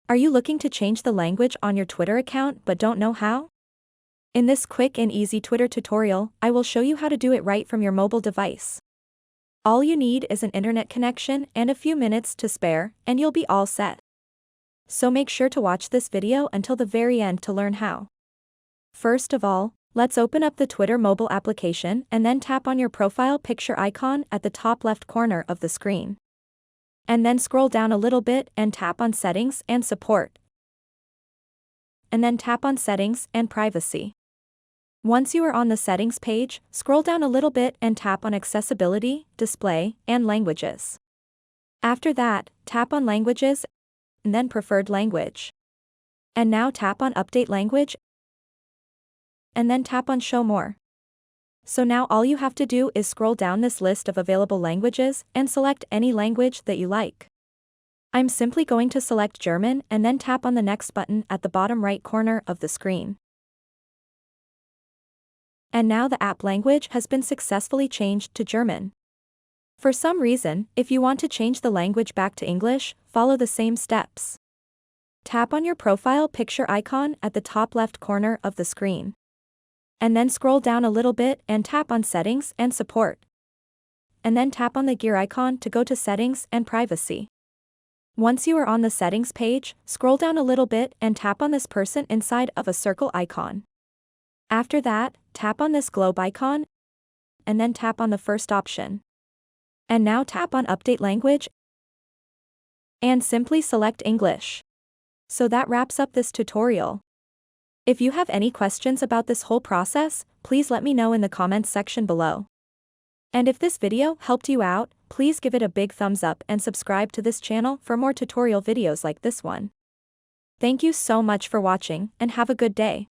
Are you looking to change the language on your Twitter account but don't know how? In this quick and easy Twitter tutorial, I will show you how to do it right from your mobile device. All you need is an internet connection and a few minutes to spare, and you'll be all set. So make sure to watch this video until the very end to learn how. First of all, let's open up the Twitter mobile application and then tap on your profile picture icon at the top left corner of the screen. And then scroll down a little bit and tap on Settings and Support. And then tap on Settings and Privacy. Once you are on the Settings page, scroll down a little bit and tap on Accessibility, Display, and Languages. After that, tap on Languages, and then Preferred Language. And now tap on Update Language, and then tap on Show More. So now all you have to do is scroll down this list of available languages and select any language that you like. I'm simply going to select German and then tap on the Next button at the bottom right corner of the screen. And now the app language has been successfully changed to German. For some reason, if you want to change the language back to English, follow the same steps. Tap on your profile picture icon at the top left corner of the screen. And then scroll down a little bit and tap on Settings and Support. And then tap on the gear icon to go to Settings and Privacy. Once you are on the Settings page, scroll down a little bit and tap on this person inside of a circle icon. After that, tap on this globe icon, and then tap on the first option. And now tap on Update Language, and simply select English. So that wraps up this tutorial. If you have any questions about this whole process, please let me know in the comments section below. And if this video helped you out, please give it a big thumbs up and subscribe to this channel for more tutorial videos like this one. Thank you so much for watching and have a good day.